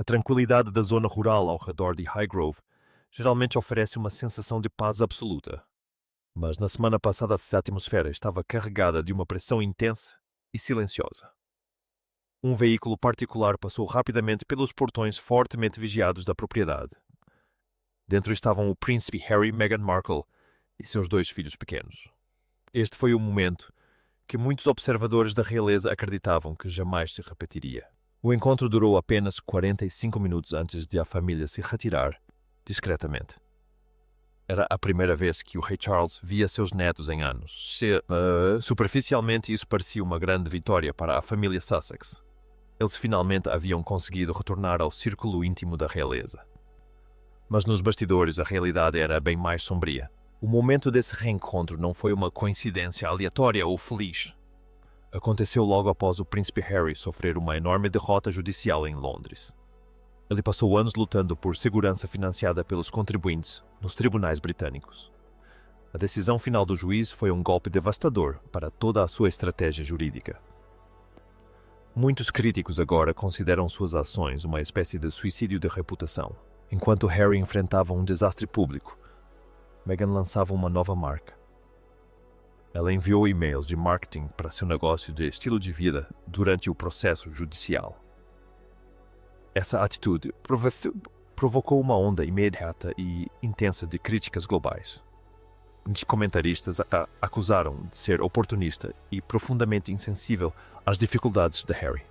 A tranquilidade da zona rural ao redor de Highgrove geralmente oferece uma sensação de paz absoluta. Mas na semana passada a atmosfera estava carregada de uma pressão intensa e silenciosa. Um veículo particular passou rapidamente pelos portões fortemente vigiados da propriedade. Dentro estavam o príncipe Harry e Meghan Markle e seus 2 filhos pequenos. Este foi o momento que muitos observadores da realeza acreditavam que jamais se repetiria. O encontro durou apenas 45 minutos antes de a família se retirar discretamente. Era a primeira vez que o rei Charles via seus netos em anos. Superficialmente, isso parecia uma grande vitória para a família Sussex. Eles finalmente haviam conseguido retornar ao círculo íntimo da realeza. Mas nos bastidores a realidade era bem mais sombria. O momento desse reencontro não foi uma coincidência aleatória ou feliz. Aconteceu logo após o príncipe Harry sofrer uma enorme derrota judicial em Londres. Ele passou anos lutando por segurança financiada pelos contribuintes nos tribunais britânicos. A decisão final do juiz foi um golpe devastador para toda a sua estratégia jurídica. Muitos críticos agora consideram suas ações uma espécie de suicídio de reputação. Enquanto Harry enfrentava um desastre público, Meghan lançava uma nova marca. Ela enviou e-mails de marketing para seu negócio de estilo de vida durante o processo judicial. Essa atitude provocou uma onda imediata e intensa de críticas globais. Muitos comentaristas a acusaram de ser oportunista e profundamente insensível às dificuldades de Harry.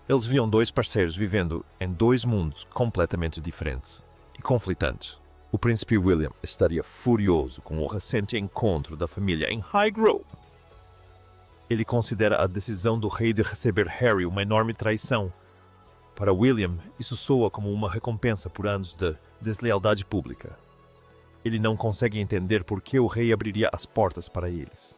Eles viam 2 parceiros vivendo em 2 mundos completamente diferentes e conflitantes. O príncipe William estaria furioso com o recente encontro da família em Highgrove. Ele considera a decisão do rei de receber Harry uma enorme traição. Para William, isso soa como uma recompensa por anos de deslealdade pública. Ele não consegue entender por que o rei abriria as portas para eles.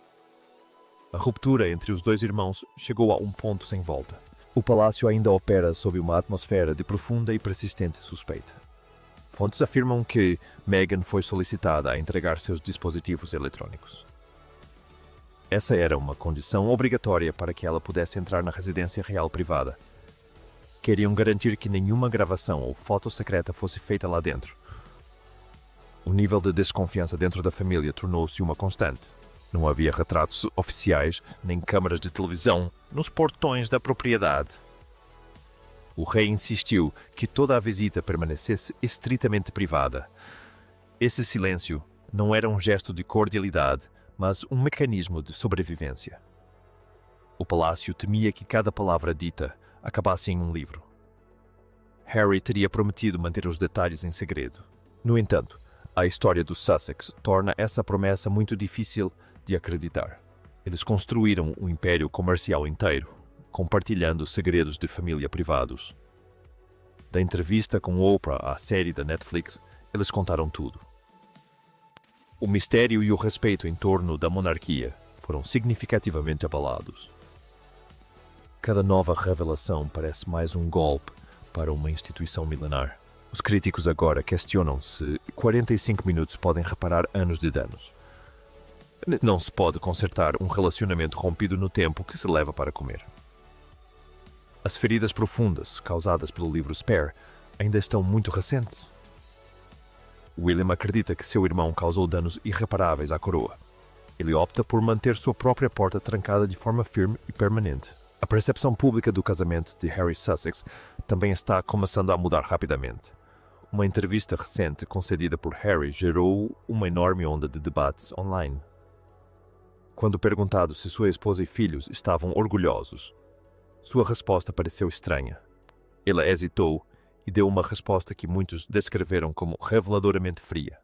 A ruptura entre os 2 irmãos chegou a um ponto sem volta. O palácio ainda opera sob uma atmosfera de profunda e persistente suspeita. Fontes afirmam que Meghan foi solicitada a entregar seus dispositivos eletrônicos. Essa era uma condição obrigatória para que ela pudesse entrar na residência real privada. Queriam garantir que nenhuma gravação ou foto secreta fosse feita lá dentro. O nível de desconfiança dentro da família tornou-se uma constante. Não havia retratos oficiais nem câmaras de televisão nos portões da propriedade. O rei insistiu que toda a visita permanecesse estritamente privada. Esse silêncio não era um gesto de cordialidade, mas um mecanismo de sobrevivência. O palácio temia que cada palavra dita acabasse em um livro. Harry teria prometido manter os detalhes em segredo. No entanto, a história dos Sussex torna essa promessa muito difícil de acreditar. Eles construíram um império comercial inteiro, compartilhando segredos de família privados. Da entrevista com Oprah à série da Netflix, eles contaram tudo. O mistério e o respeito em torno da monarquia foram significativamente abalados. Cada nova revelação parece mais um golpe para uma instituição milenar. Os críticos agora questionam se 45 minutos podem reparar anos de danos. Não se pode consertar um relacionamento rompido no tempo que se leva para comer. As feridas profundas causadas pelo livro Spare ainda estão muito recentes. William acredita que seu irmão causou danos irreparáveis à coroa. Ele opta por manter sua própria porta trancada de forma firme e permanente. A percepção pública do casamento de Harry Sussex também está começando a mudar rapidamente. Uma entrevista recente concedida por Harry gerou uma enorme onda de debates online. Quando perguntado se sua esposa e filhos estavam orgulhosos, sua resposta pareceu estranha. Ela hesitou e deu uma resposta que muitos descreveram como reveladoramente fria.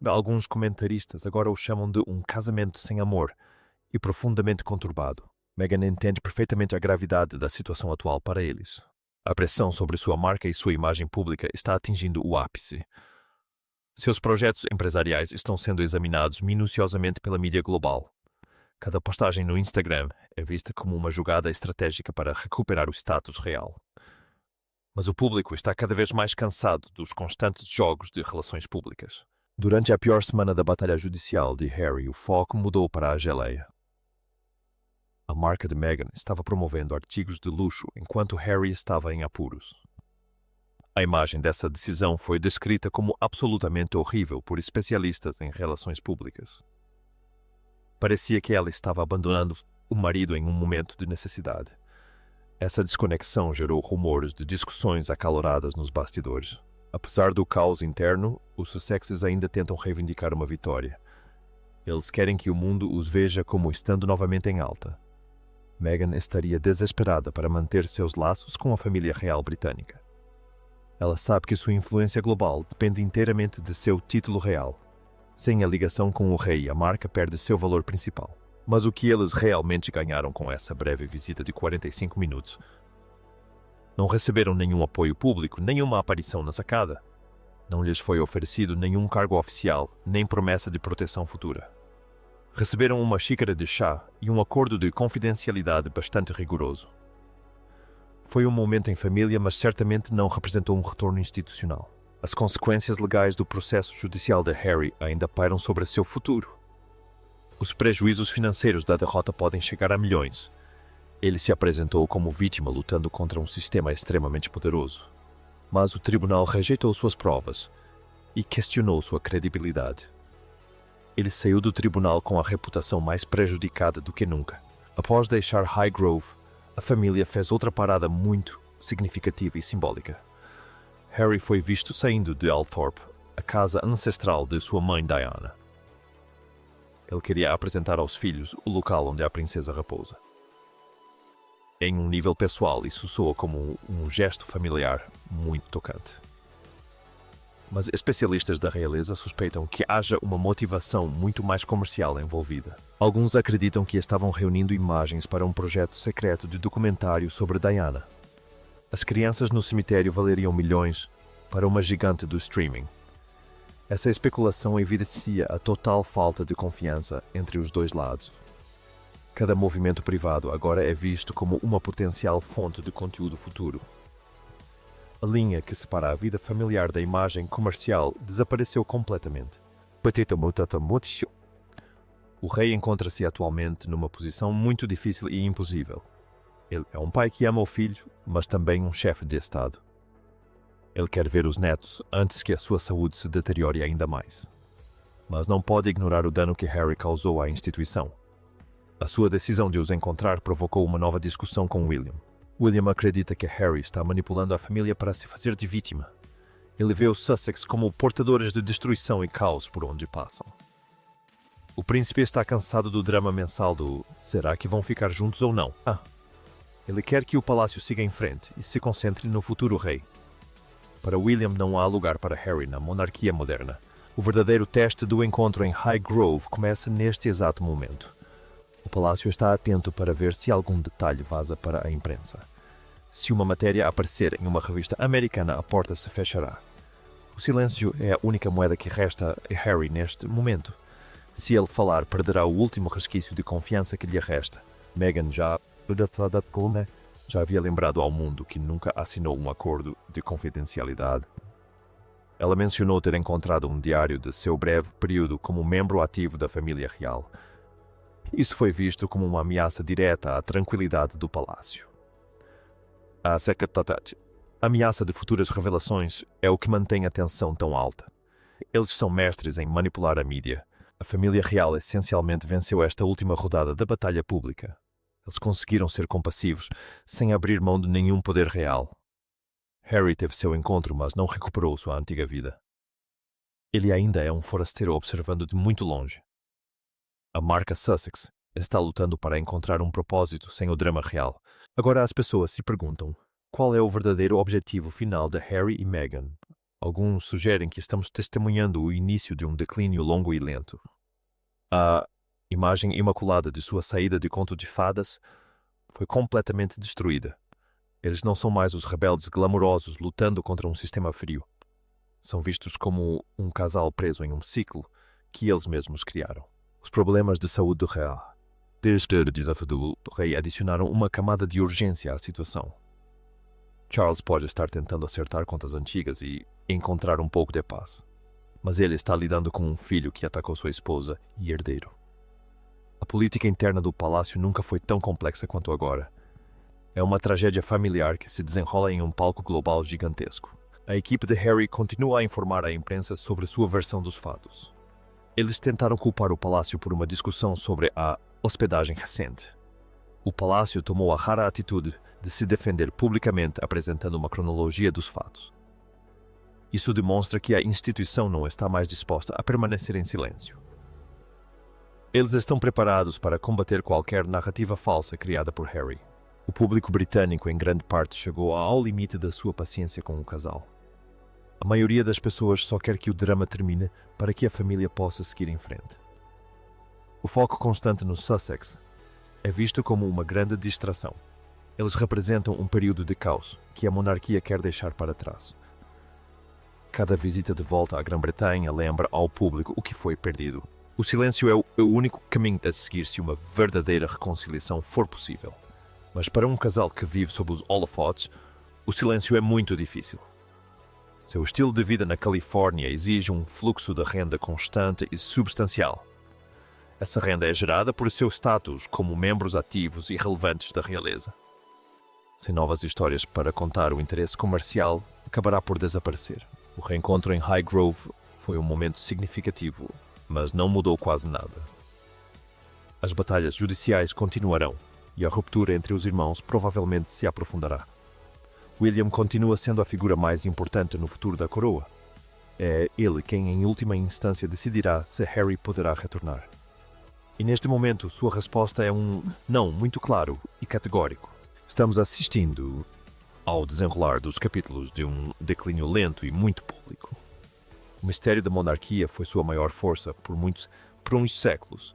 Alguns comentaristas agora o chamam de um casamento sem amor e profundamente conturbado. Meghan entende perfeitamente a gravidade da situação atual para eles. A pressão sobre sua marca e sua imagem pública está atingindo o ápice. Seus projetos empresariais estão sendo examinados minuciosamente pela mídia global. Cada postagem no Instagram é vista como uma jogada estratégica para recuperar o status real. Mas o público está cada vez mais cansado dos constantes jogos de relações públicas. Durante a pior semana da batalha judicial de Harry, o foco mudou para a geleia. A marca de Meghan estava promovendo artigos de luxo enquanto Harry estava em apuros. A imagem dessa decisão foi descrita como absolutamente horrível por especialistas em relações públicas. Parecia que ela estava abandonando o marido em um momento de necessidade. Essa desconexão gerou rumores de discussões acaloradas nos bastidores. Apesar do caos interno, os Sussexes ainda tentam reivindicar uma vitória. Eles querem que o mundo os veja como estando novamente em alta. Meghan estaria desesperada para manter seus laços com a família real britânica. Ela sabe que sua influência global depende inteiramente de seu título real. Sem a ligação com o rei, a marca perde seu valor principal. Mas o que eles realmente ganharam com essa breve visita de 45 minutos? Não receberam nenhum apoio público, nenhuma aparição na sacada. Não lhes foi oferecido nenhum cargo oficial, nem promessa de proteção futura. Receberam uma xícara de chá e um acordo de confidencialidade bastante rigoroso. Foi um momento em família, mas certamente não representou um retorno institucional. As consequências legais do processo judicial de Harry ainda pairam sobre seu futuro. Os prejuízos financeiros da derrota podem chegar a milhões. Ele se apresentou como vítima lutando contra um sistema extremamente poderoso. Mas o tribunal rejeitou suas provas e questionou sua credibilidade. Ele saiu do tribunal com a reputação mais prejudicada do que nunca. Após deixar Highgrove, a família fez outra parada muito significativa e simbólica. Harry foi visto saindo de Althorp, a casa ancestral de sua mãe Diana. Ele queria apresentar aos filhos o local onde a princesa repousa. Em um nível pessoal, isso soa como um gesto familiar muito tocante. Mas especialistas da realeza suspeitam que haja uma motivação muito mais comercial envolvida. Alguns acreditam que estavam reunindo imagens para um projeto secreto de documentário sobre Diana. As crianças no cemitério valeriam milhões para uma gigante do streaming. Essa especulação evidencia a total falta de confiança entre os dois lados. Cada movimento privado agora é visto como uma potencial fonte de conteúdo futuro. A linha que separa a vida familiar da imagem comercial desapareceu completamente. O rei encontra-se atualmente numa posição muito difícil e impossível. Ele é um pai que ama o filho, mas também um chefe de Estado. Ele quer ver os netos antes que a sua saúde se deteriore ainda mais. Mas não pode ignorar o dano que Harry causou à instituição. A sua decisão de os encontrar provocou uma nova discussão com William. William acredita que Harry está manipulando a família para se fazer de vítima. Ele vê os Sussex como portadores de destruição e caos por onde passam. O príncipe está cansado do drama mensal do será que vão ficar juntos ou não? Ele quer que o palácio siga em frente e se concentre no futuro rei. Para William não há lugar para Harry na monarquia moderna. O verdadeiro teste do encontro em Highgrove começa neste exato momento. O palácio está atento para ver se algum detalhe vaza para a imprensa. Se uma matéria aparecer em uma revista americana, a porta se fechará. O silêncio é a única moeda que resta a Harry neste momento. Se ele falar, perderá o último resquício de confiança que lhe resta. Meghan já havia lembrado ao mundo que nunca assinou um acordo de confidencialidade. Ela mencionou ter encontrado um diário de seu breve período como membro ativo da família real. Isso foi visto como uma ameaça direta à tranquilidade do palácio. A ameaça de futuras revelações é o que mantém a tensão tão alta. Eles são mestres em manipular a mídia. A família real essencialmente venceu esta última rodada da batalha pública. Eles conseguiram ser compassivos, sem abrir mão de nenhum poder real. Harry teve seu encontro, mas não recuperou sua antiga vida. Ele ainda é um forasteiro observando de muito longe. A marca Sussex está lutando para encontrar um propósito sem o drama real. Agora as pessoas se perguntam, qual é o verdadeiro objetivo final de Harry e Meghan? Alguns sugerem que estamos testemunhando o início de um declínio longo e lento. A imagem imaculada de sua saída de conto de fadas foi completamente destruída. Eles não são mais os rebeldes glamourosos lutando contra um sistema frio. São vistos como um casal preso em um ciclo que eles mesmos criaram. Os problemas de saúde do rei, desde o desafio do rei, adicionaram uma camada de urgência à situação. Charles pode estar tentando acertar contas antigas e encontrar um pouco de paz. Mas ele está lidando com um filho que atacou sua esposa e herdeiro. A política interna do palácio nunca foi tão complexa quanto agora. É uma tragédia familiar que se desenrola em um palco global gigantesco. A equipe de Harry continua a informar a imprensa sobre sua versão dos fatos. Eles tentaram culpar o palácio por uma discussão sobre a hospedagem recente. O palácio tomou a rara atitude de se defender publicamente apresentando uma cronologia dos fatos. Isso demonstra que a instituição não está mais disposta a permanecer em silêncio. Eles estão preparados para combater qualquer narrativa falsa criada por Harry. O público britânico, em grande parte, chegou ao limite da sua paciência com o casal. A maioria das pessoas só quer que o drama termine para que a família possa seguir em frente. O foco constante no Sussex é visto como uma grande distração. Eles representam um período de caos que a monarquia quer deixar para trás. Cada visita de volta à Grã-Bretanha lembra ao público o que foi perdido. O silêncio é o único caminho a seguir se uma verdadeira reconciliação for possível. Mas para um casal que vive sob os holofotes, o silêncio é muito difícil. Seu estilo de vida na Califórnia exige um fluxo de renda constante e substancial. Essa renda é gerada por seu status como membros ativos e relevantes da realeza. Sem novas histórias para contar, o interesse comercial acabará por desaparecer. O reencontro em Highgrove foi um momento significativo, mas não mudou quase nada. As batalhas judiciais continuarão e a ruptura entre os irmãos provavelmente se aprofundará. William continua sendo a figura mais importante no futuro da coroa. É ele quem, em última instância, decidirá se Harry poderá retornar. E neste momento, sua resposta é um não muito claro e categórico. Estamos assistindo ao desenrolar dos capítulos de um declínio lento e muito público. O mistério da monarquia foi sua maior força por uns séculos.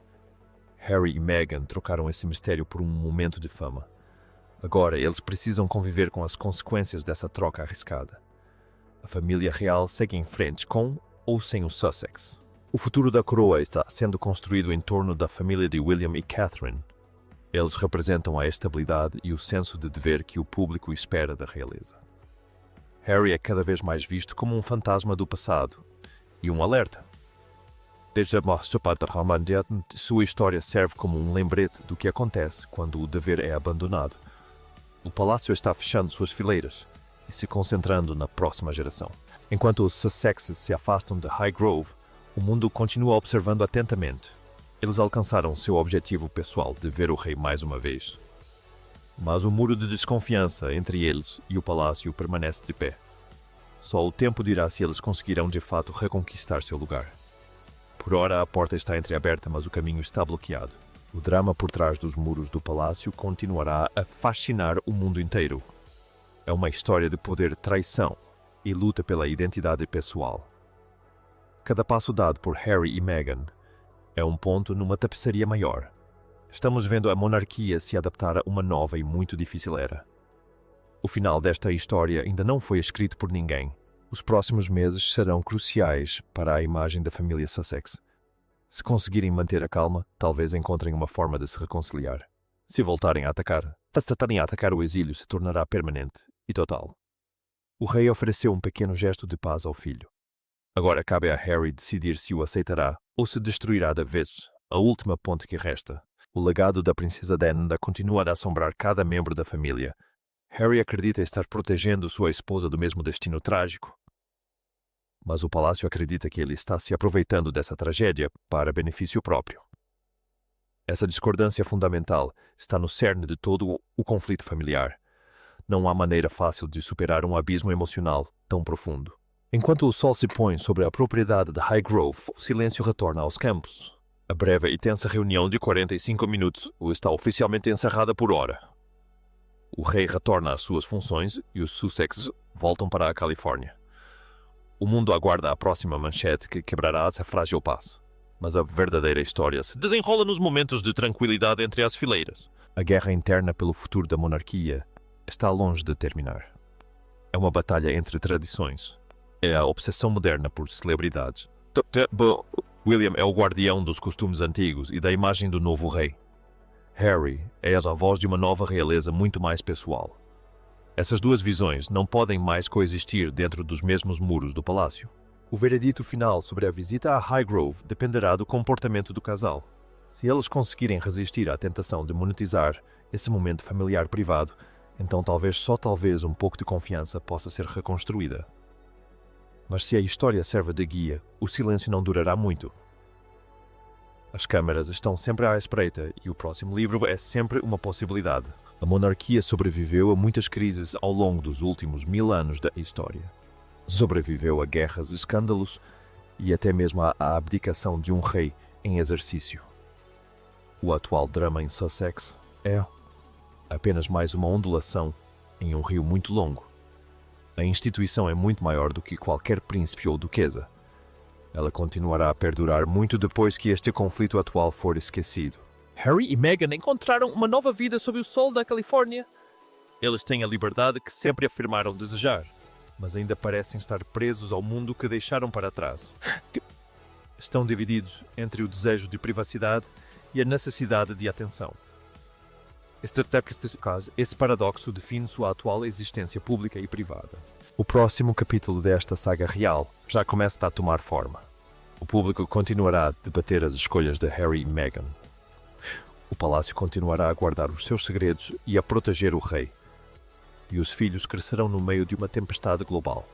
Harry e Meghan trocaram esse mistério por um momento de fama. Agora eles precisam conviver com as consequências dessa troca arriscada. A família real segue em frente com ou sem o Sussex. O futuro da coroa está sendo construído em torno da família de William e Catherine. Eles representam a estabilidade e o senso de dever que o público espera da realeza. Harry é cada vez mais visto como um fantasma do passado e um alerta. Sua história serve como um lembrete do que acontece quando o dever é abandonado. O palácio está fechando suas fileiras e se concentrando na próxima geração. Enquanto os Sussexes se afastam de Highgrove, o mundo continua observando atentamente. Eles alcançaram seu objetivo pessoal de ver o rei mais uma vez. Mas o muro de desconfiança entre eles e o palácio permanece de pé. Só o tempo dirá se eles conseguirão de fato reconquistar seu lugar. Por ora a porta está entreaberta, mas o caminho está bloqueado. O drama por trás dos muros do palácio continuará a fascinar o mundo inteiro. É uma história de poder, traição e luta pela identidade pessoal. Cada passo dado por Harry e Meghan é um ponto numa tapeçaria maior. Estamos vendo a monarquia se adaptar a uma nova e muito difícil era. O final desta história ainda não foi escrito por ninguém. Os próximos meses serão cruciais para a imagem da família Sussex. Se conseguirem manter a calma, talvez encontrem uma forma de se reconciliar. Se voltarem a atacar, o exílio se tornará permanente e total. O rei ofereceu um pequeno gesto de paz ao filho. Agora cabe a Harry decidir se o aceitará ou se destruirá da vez a última ponte que resta. O legado da princesa Diana continua a assombrar cada membro da família. Harry acredita estar protegendo sua esposa do mesmo destino trágico. Mas o palácio acredita que ele está se aproveitando dessa tragédia para benefício próprio. Essa discordância fundamental está no cerne de todo o conflito familiar. Não há maneira fácil de superar um abismo emocional tão profundo. Enquanto o sol se põe sobre a propriedade de Highgrove, o silêncio retorna aos campos. A breve e tensa reunião de 45 minutos está oficialmente encerrada por hora. O rei retorna às suas funções e os Sussex voltam para a Califórnia. O mundo aguarda a próxima manchete que quebrará essa frágil paz. Mas a verdadeira história se desenrola nos momentos de tranquilidade entre as fileiras. A guerra interna pelo futuro da monarquia está longe de terminar. É uma batalha entre tradições. É a obsessão moderna por celebridades. William é o guardião dos costumes antigos e da imagem do novo rei. Harry é a voz de uma nova realeza muito mais pessoal. Essas duas visões não podem mais coexistir dentro dos mesmos muros do palácio. O veredito final sobre a visita a Highgrove dependerá do comportamento do casal. Se eles conseguirem resistir à tentação de monetizar esse momento familiar privado, então talvez, só talvez, um pouco de confiança possa ser reconstruída. Mas se a história serve de guia, o silêncio não durará muito. As câmaras estão sempre à espreita e o próximo livro é sempre uma possibilidade. A monarquia sobreviveu a muitas crises ao longo dos últimos 1000 anos da história. Sobreviveu a guerras, escândalos e até mesmo à abdicação de um rei em exercício. O atual drama em Sussex é apenas mais uma ondulação em um rio muito longo. A instituição é muito maior do que qualquer príncipe ou duquesa. Ela continuará a perdurar muito depois que este conflito atual for esquecido. Harry e Meghan encontraram uma nova vida sob o sol da Califórnia. Eles têm a liberdade que sempre afirmaram desejar, mas ainda parecem estar presos ao mundo que deixaram para trás. Estão divididos entre o desejo de privacidade e a necessidade de atenção. Esse paradoxo define sua atual existência pública e privada. O próximo capítulo desta saga real já começa a tomar forma. O público continuará a debater as escolhas de Harry e Meghan. O palácio continuará a guardar os seus segredos e a proteger o rei. E os filhos crescerão no meio de uma tempestade global.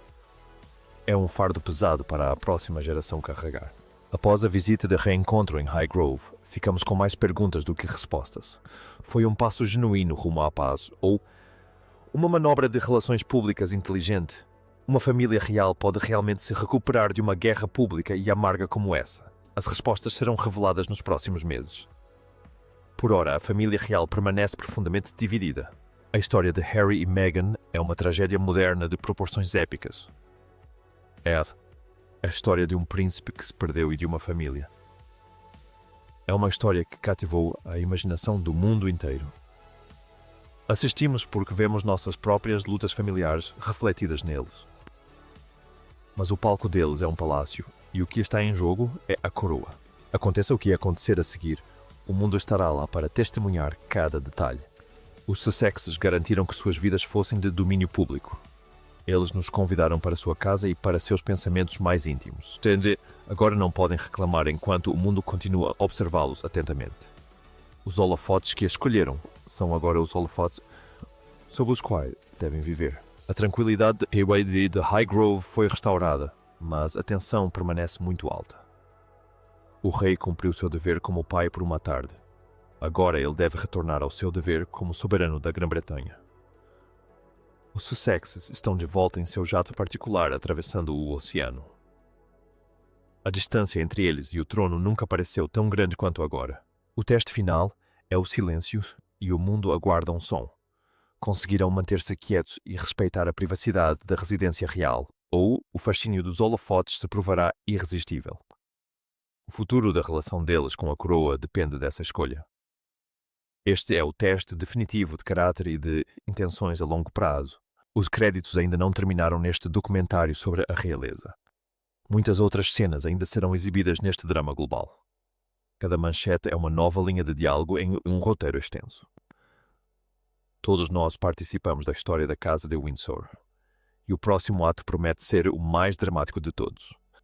É um fardo pesado para a próxima geração carregar. Após a visita de reencontro em Highgrove, ficamos com mais perguntas do que respostas. Foi um passo genuíno rumo à paz ou uma manobra de relações públicas inteligente? Uma família real pode realmente se recuperar de uma guerra pública e amarga como essa? As respostas serão reveladas nos próximos meses. Por ora, a família real permanece profundamente dividida. A história de Harry e Meghan é uma tragédia moderna de proporções épicas. É a história de um príncipe que se perdeu e de uma família. É uma história que cativou a imaginação do mundo inteiro. Assistimos porque vemos nossas próprias lutas familiares refletidas neles. Mas o palco deles é um palácio e o que está em jogo é a coroa. Aconteça o que acontecer a seguir, o mundo estará lá para testemunhar cada detalhe. Os Sussexes garantiram que suas vidas fossem de domínio público. Eles nos convidaram para sua casa e para seus pensamentos mais íntimos. Agora não podem reclamar enquanto o mundo continua a observá-los atentamente. Os holofotes que escolheram são agora os holofotes sob os quais devem viver. A tranquilidade de Highgrove foi restaurada, mas a tensão permanece muito alta. O rei cumpriu seu dever como pai por uma tarde. Agora ele deve retornar ao seu dever como soberano da Grã-Bretanha. Os Sussexes estão de volta em seu jato particular atravessando o oceano. A distância entre eles e o trono nunca pareceu tão grande quanto agora. O teste final é o silêncio e o mundo aguarda um som. Conseguirão manter-se quietos e respeitar a privacidade da residência real, ou o fascínio dos holofotes se provará irresistível. O futuro da relação deles com a coroa depende dessa escolha. Este é o teste definitivo de caráter e de intenções a longo prazo. Os créditos ainda não terminaram neste documentário sobre a realeza. Muitas outras cenas ainda serão exibidas neste drama global. Cada manchete é uma nova linha de diálogo em um roteiro extenso. Todos nós participamos da história da Casa de Windsor. E o próximo ato promete ser o mais dramático de todos.